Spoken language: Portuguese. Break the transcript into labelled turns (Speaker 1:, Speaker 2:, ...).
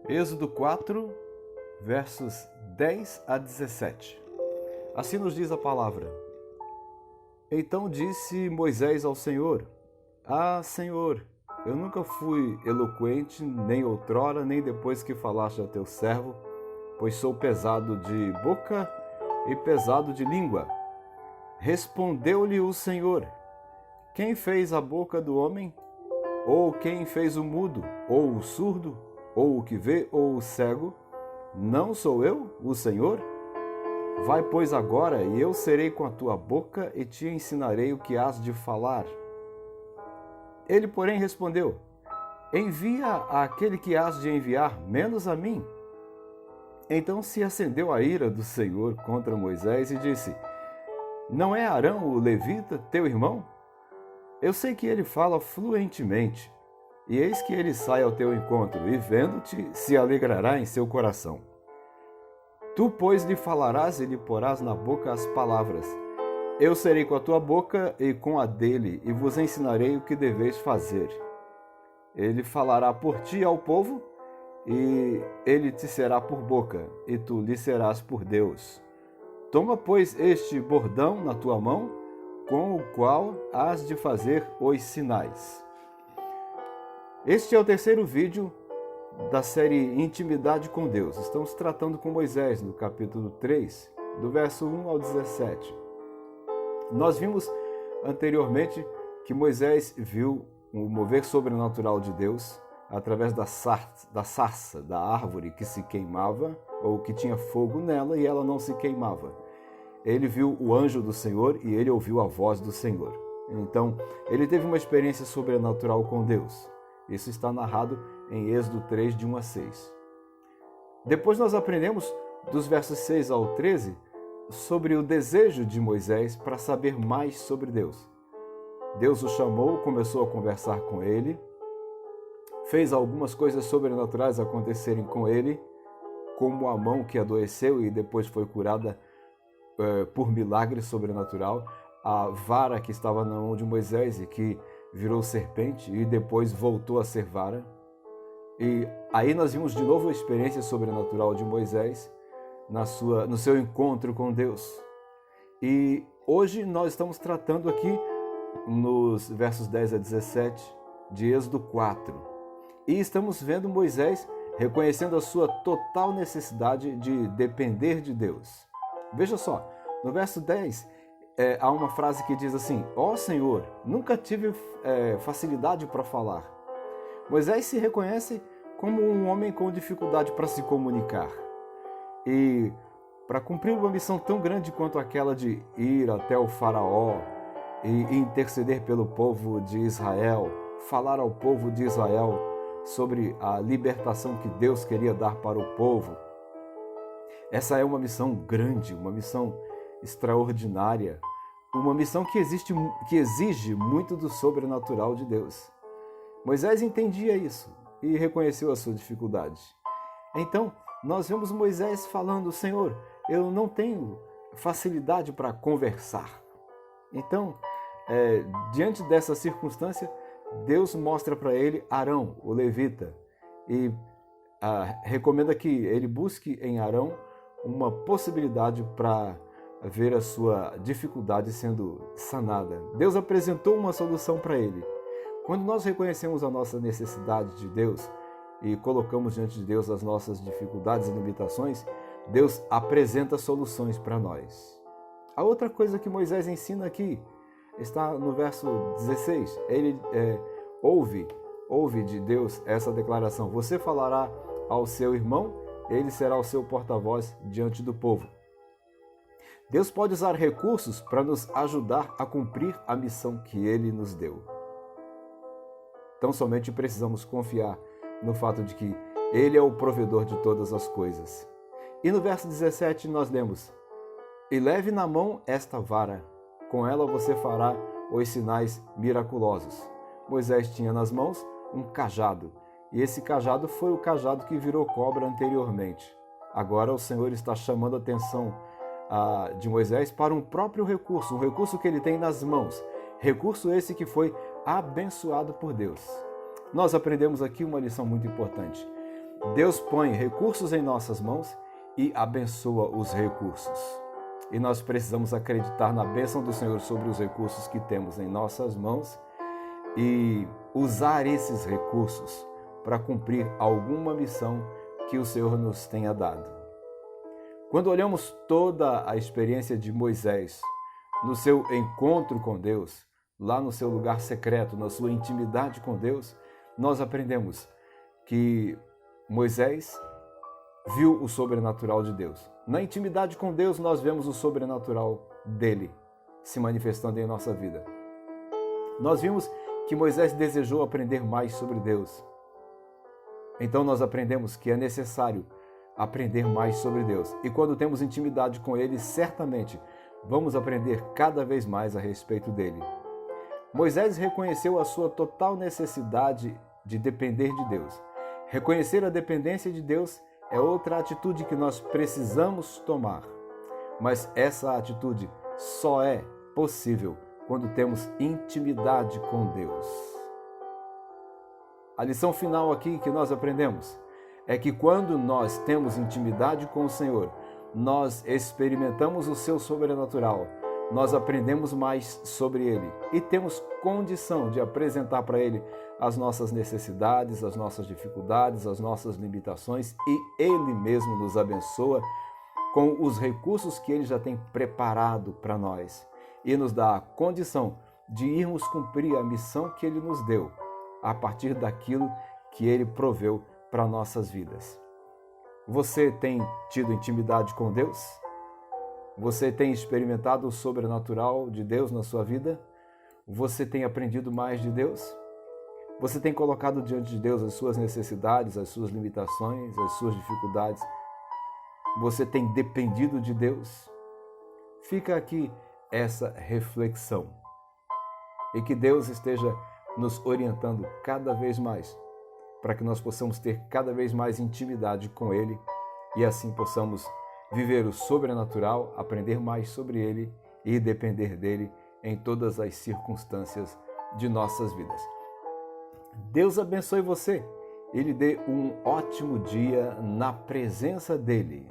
Speaker 1: Êxodo 4, versos 10 a 17. Assim nos diz a palavra. Então disse Moisés ao Senhor: Ah, Senhor, eu nunca fui eloquente, nem outrora, nem depois que falaste a teu servo, pois sou pesado de boca e pesado de língua. Respondeu-lhe o Senhor: Quem fez a boca do homem? Ou quem fez o mudo, ou o surdo, ou o que vê, ou o cego? Não sou eu, o Senhor? Vai, pois, agora, e eu serei com a tua boca e te ensinarei o que hás de falar. Ele, porém, respondeu: Envia aquele que hás de enviar, menos a mim. Então se acendeu a ira do Senhor contra Moisés e disse: Não é Arão, o levita, teu irmão? Eu sei que ele fala fluentemente, e eis que ele sai ao teu encontro, e vendo-te, se alegrará em seu coração. Tu, pois, lhe falarás e lhe porás na boca as palavras. Eu serei com a tua boca e com a dele, e vos ensinarei o que deveis fazer. Ele falará por ti ao povo, e ele te será por boca, e tu lhe serás por Deus. Toma, pois, este bordão na tua mão, com o qual hás de fazer os sinais. Este é o terceiro vídeo da série Intimidade com Deus. Estamos tratando com Moisés no capítulo 3, do verso 1 ao 17. Nós vimos anteriormente que Moisés viu o mover sobrenatural de Deus através da sarça, da árvore que se queimava, ou que tinha fogo nela e ela não se queimava. Ele viu o anjo do Senhor e ele ouviu a voz do Senhor. Então, ele teve uma experiência sobrenatural com Deus. Isso está narrado em Êxodo 3, de 1 a 6. Depois nós aprendemos, dos versos 6 ao 13, sobre o desejo de Moisés para saber mais sobre Deus. Deus o chamou, começou a conversar com ele, fez algumas coisas sobrenaturais acontecerem com ele, como a mão que adoeceu e depois foi curada por milagre sobrenatural, a vara que estava na mão de Moisés e que virou serpente e depois voltou a ser vara. E aí nós vimos de novo a experiência sobrenatural de Moisés no seu encontro com Deus. E hoje nós estamos tratando aqui nos versos 10 a 17 de Êxodo 4. E estamos vendo Moisés reconhecendo a sua total necessidade de depender de Deus. Veja só, no verso 10 há uma frase que diz assim: Ó Senhor, nunca tive facilidade para falar. Moisés se reconhece como um homem com dificuldade para se comunicar. E para cumprir uma missão tão grande quanto aquela de ir até o faraó e interceder pelo povo de Israel, falar ao povo de Israel sobre a libertação que Deus queria dar para o povo. Essa é uma missão grande, uma missão extraordinária, uma missão que exige muito do sobrenatural de Deus. Moisés entendia isso e reconheceu a sua dificuldade. Então, nós vemos Moisés falando: Senhor, eu não tenho facilidade para conversar. Então, diante dessa circunstância, Deus mostra para ele Arão, o levita, e recomenda que ele busque em Arão uma possibilidade para ver a sua dificuldade sendo sanada. Deus apresentou uma solução para ele. Quando nós reconhecemos a nossa necessidade de Deus e colocamos diante de Deus as nossas dificuldades e limitações, Deus apresenta soluções para nós. A outra coisa que Moisés ensina aqui está no verso 16. Ele ouve de Deus essa declaração: Você falará ao seu irmão, ele será o seu porta-voz diante do povo. Deus pode usar recursos para nos ajudar a cumprir a missão que Ele nos deu. Então somente precisamos confiar no fato de que Ele é o provedor de todas as coisas. E no verso 17 nós lemos: E leve na mão esta vara, com ela você fará os sinais miraculosos. Moisés tinha nas mãos um cajado, e esse cajado foi o cajado que virou cobra anteriormente. Agora o Senhor está chamando a atenção de Moisés para um próprio recurso, um recurso que ele tem nas mãos. Recurso esse que foi abençoado por Deus. Nós aprendemos aqui uma lição muito importante. Deus põe recursos em nossas mãos e abençoa os recursos. E nós precisamos acreditar na bênção do Senhor sobre os recursos que temos em nossas mãos e usar esses recursos para cumprir alguma missão que o Senhor nos tenha dado. Quando olhamos toda a experiência de Moisés no seu encontro com Deus, lá no seu lugar secreto, na sua intimidade com Deus, nós aprendemos que Moisés viu o sobrenatural de Deus. Na intimidade com Deus, nós vemos o sobrenatural dele se manifestando em nossa vida. Nós vimos que Moisés desejou aprender mais sobre Deus. Então nós aprendemos que é necessário aprender mais sobre Deus. E quando temos intimidade com Ele, certamente vamos aprender cada vez mais a respeito dele. Moisés reconheceu a sua total necessidade de depender de Deus. Reconhecer a dependência de Deus é outra atitude que nós precisamos tomar. Mas essa atitude só é possível quando temos intimidade com Deus. A lição final aqui que nós aprendemos é que quando nós temos intimidade com o Senhor, nós experimentamos o seu sobrenatural, nós aprendemos mais sobre Ele e temos condição de apresentar para Ele as nossas necessidades, as nossas dificuldades, as nossas limitações e Ele mesmo nos abençoa com os recursos que Ele já tem preparado para nós e nos dá a condição de irmos cumprir a missão que Ele nos deu a partir daquilo que Ele proveu para nossas vidas. Você tem tido intimidade com Deus? Você tem experimentado o sobrenatural de Deus na sua vida? Você tem aprendido mais de Deus? Você tem colocado diante de Deus as suas necessidades, as suas limitações, as suas dificuldades? Você tem dependido de Deus? Fica aqui essa reflexão. E que Deus esteja nos orientando cada vez mais, para que nós possamos ter cada vez mais intimidade com Ele e assim possamos viver o sobrenatural, aprender mais sobre Ele e depender dEle em todas as circunstâncias de nossas vidas. Deus abençoe você e lhe dê um ótimo dia na presença dEle.